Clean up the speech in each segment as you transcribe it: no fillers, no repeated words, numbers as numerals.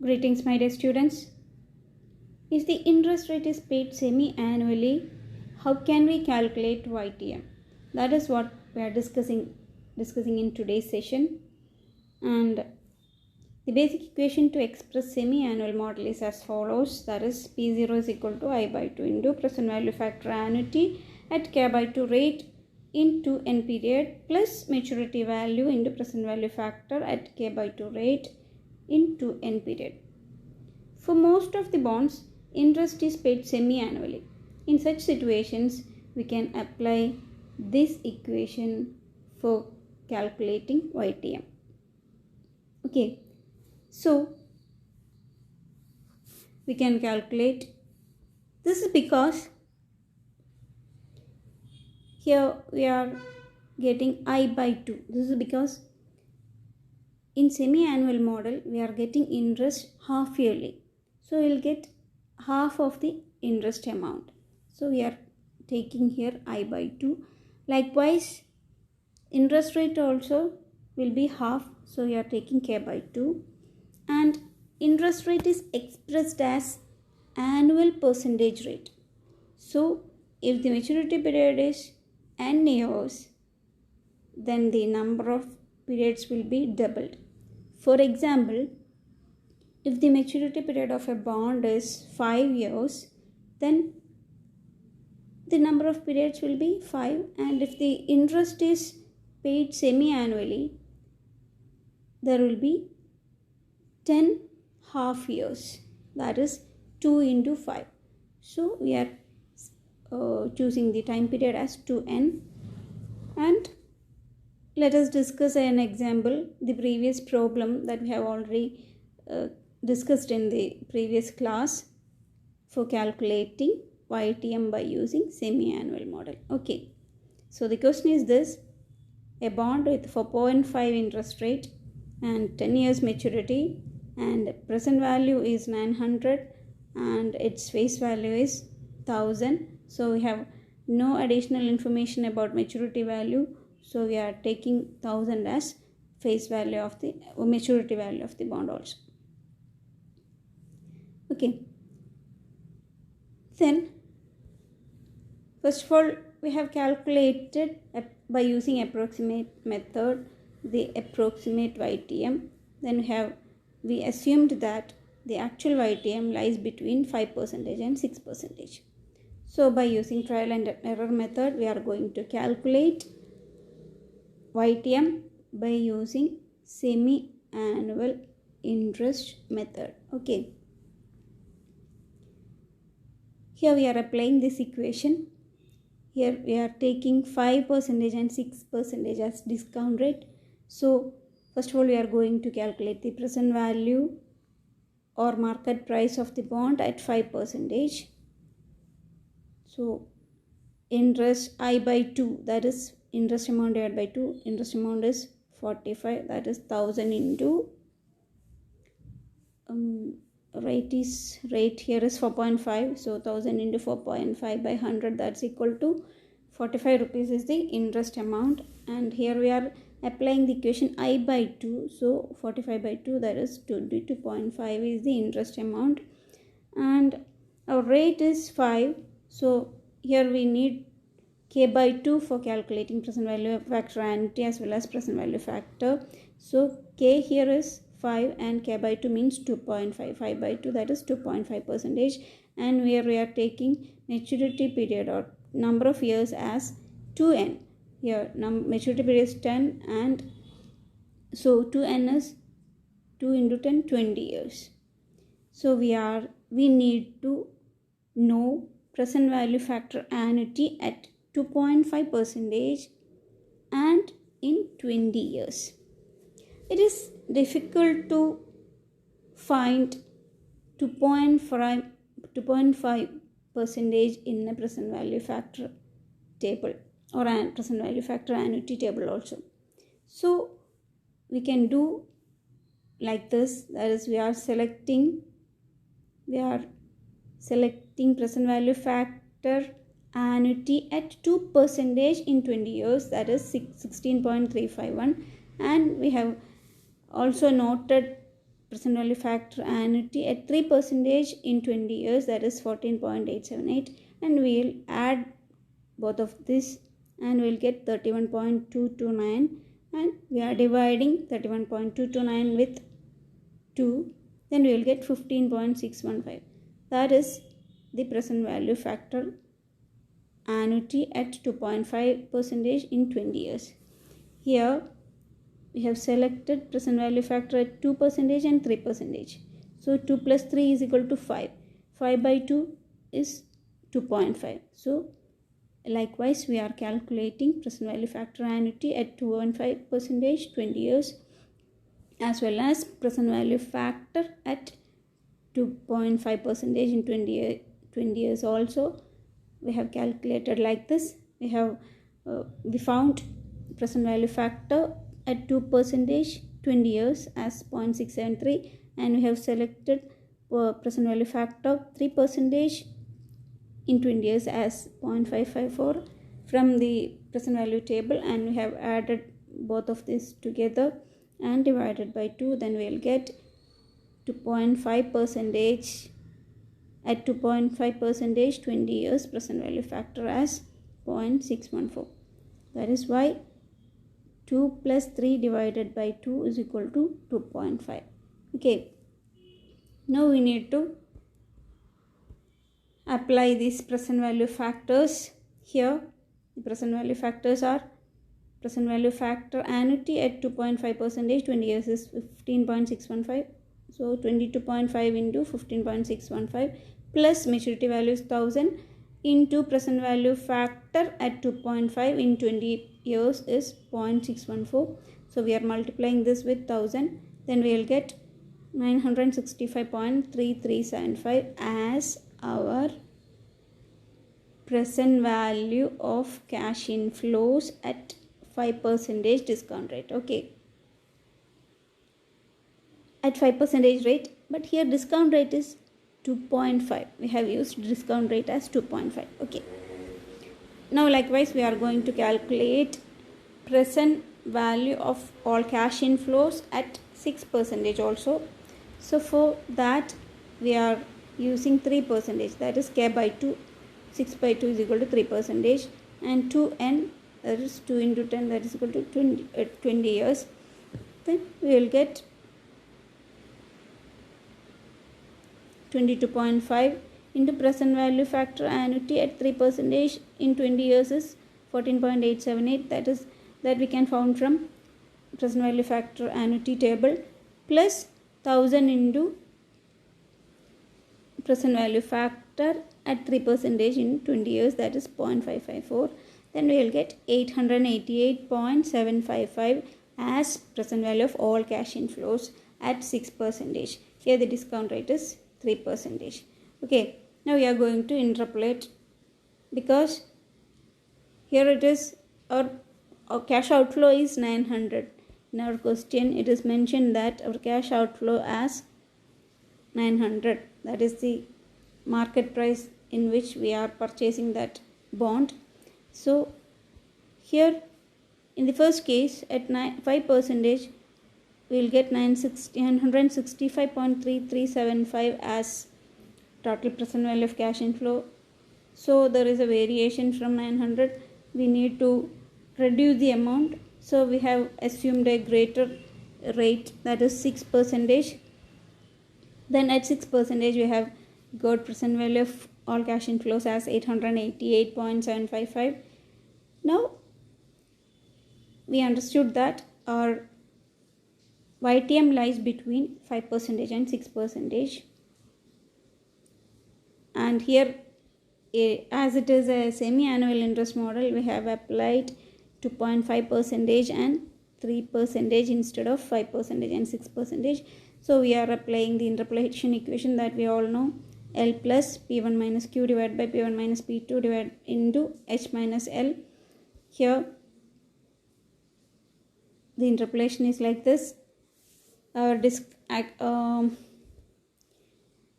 Greetings, my dear students. If the interest rate is paid semi-annually, how can we calculate YTM? That is what we are discussing in today's session. And the basic equation to express semi-annual model is as follows. That is P0 is equal to I by 2 into present value factor annuity at K by 2 rate into n period plus maturity value into present value factor at K by 2 rate into n period. For most of the bonds, interest is paid semi-annually. In such situations, we can apply this equation for calculating YTM. Okay, so we can calculate. This is because here we are getting I by 2. This is because in semi-annual model, we are getting interest half yearly. So we will get half of the interest amount. So we are taking here I by 2. Likewise, interest rate also will be half. So we are taking K by 2. And interest rate is expressed as annual percentage rate. So if the maturity period is n years, then the number of periods will be doubled. For example, if the maturity period of a bond is 5 years, then the number of periods will be 5, and if the interest is paid semi-annually, there will be 10 half years, that is 2 into 5. So we are choosing the time period as 2n, and let us discuss an example, the previous problem that we have already discussed in the previous class for calculating YTM by using semi-annual model. Okay, so the question is this: a bond with 4.5 interest rate and 10 years maturity, and present value is 900 and its face value is 1000. So we have no additional information about maturity value, so we are taking 1000 as face value of the maturity value of the bond also. Okay, then first of all, we have calculated by using approximate method the approximate YTM. Then we assumed that the actual YTM lies between 5% and 6%. So by using trial and error method, we are going to calculate YTM by using semi-annual interest method. Okay. Here we are applying this equation. Here we are taking 5% and 6% as discount rate. So first of all, we are going to calculate the present value or market price of the bond at 5%. So interest I by 2, that is interest amount divided by 2. Interest amount is 45, that is 1000 into rate here is 4.5, so 1000 into 4.5 by 100, that's equal to 45 rupees is the interest amount. And here we are applying the equation I by 2, so 45 by 2, that is 22.5 is the interest amount, and our rate is 5. So here we need K by 2 for calculating present value factor annuity as well as present value factor. So K here is 5 and K by 2 means 2.5. 5 by 2, that is 2.5%. And here we are taking maturity period or number of years as 2n. Here maturity period is 10, and so 2n is 2 into 10, 20 years. So we need to know present value factor annuity at 2.5% and in 20 years. It is difficult to find 2.5% in a present value factor table or a present value factor annuity table also. So we can do like this, that is we are selecting present value factor annuity at 2% in 20 years, that is 16.351, and we have also noted present value factor annuity at 3% in 20 years, that is 14.878, and we'll add both of this and we'll get 31.229, and we are dividing 31.229 with 2, then we will get 15.615. that is the present value factor annuity at 2.5% in 20 years. Here we have selected present value factor at 2% and 3%. So 2 plus 3 is equal to 5. 5 by 2 is 2.5. So likewise we are calculating present value factor annuity at 2.5% 20 years, as well as present value factor at 2.5% in 20 years also. We have calculated like this. We found present value factor at 2% 20 years as 0.673, and we have selected present value factor 3% in 20 years as 0.554 from the present value table, and we have added both of these together and divided by 2. Then we will get 2.5% at 2.5% 20 years present value factor as 0.614. That is why 2 plus 3 divided by 2 is equal to 2.5. Okay, now we need to apply these present value factors. Here the present value factors are present value factor annuity at 2.5% 20 years is 15.615. So 22.5 into 15.615 plus maturity value is 1000 into present value factor at 2.5 in 20 years is 0.614. So we are multiplying this with 1000, then we will get 965.3375 as our present value of cash inflows at 5% discount rate. Okay, at 5% rate, but here discount rate is 2.5. we have used discount rate as 2.5. okay, now likewise we are going to calculate present value of all cash inflows at 6% also. So for that we are using 3%, that is k by 2. 6 by 2 is equal to 3%, and 2n, that is 2 into 10, that is equal to 20 years. Then we will get 22.5 into present value factor annuity at 3% in 20 years is 14.878. that we can found from present value factor annuity table, plus 1000 into present value factor at 3% in 20 years, that is 0.554. Then we will get 888.755 as present value of all cash inflows at 6%. Here the discount rate is 3%. Okay, now we are going to interpolate, because here it is our cash outflow is 900. In our question it is mentioned that our cash outflow as 900, that is the market price in which we are purchasing that bond. So here in the first case at 5%, we will get 965.3375 as total present value of cash inflow. So there is a variation from 900. We need to reduce the amount. So we have assumed a greater rate, that is 6%. Then at 6% we have got present value of all cash inflows as 888.755. Now we understood that our YTM lies between 5% and 6%, and here as it is a semi-annual interest model, we have applied 2.5% and 3% instead of 5% and 6%. So we are applying the interpolation equation that we all know, L plus P1 minus Q divided by P1 minus P2 divided into H minus L. Here the interpolation is like this. Our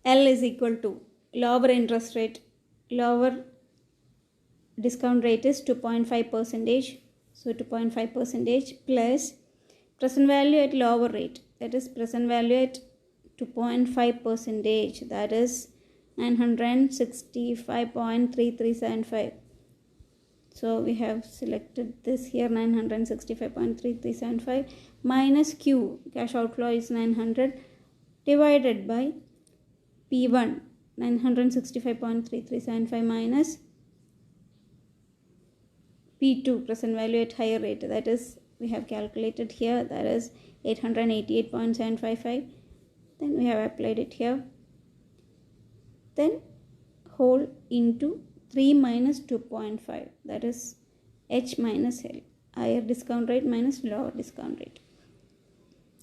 L is equal to lower interest rate, lower discount rate is 2.5%. So 2.5% plus present value at lower rate, that is present value at 2.5 percentage, that is 965.3375. so we have selected this here, 965.3375 minus Q, cash outflow is 900, divided by P1, 965.3375 minus P2, present value at higher rate, that is we have calculated here, that is 888.755. then we have applied it here. Then whole into 3 minus 2.5, that is H minus L, higher discount rate minus lower discount rate.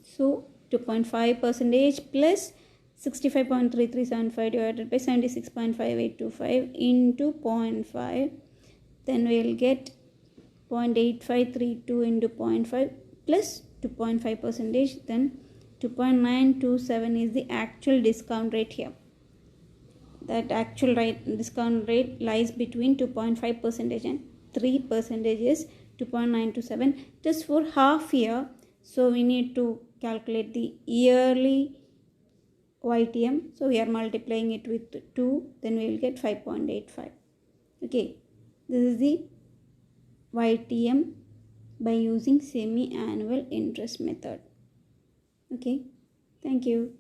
So 2.5 percentage plus 65.3375 divided by 76.5825 into 0.5, then we will get 0.8532 into 0.5 plus 2.5 percentage, then 2.927 is the actual discount rate here. That actual discount rate lies between 2.5 percentage and 3 percentage is 2.927. It is for half year, so we need to calculate the yearly YTM. So we are multiplying it with 2, then we will get 5.85. Okay, this is the YTM by using semi-annual interest method. Okay, thank you.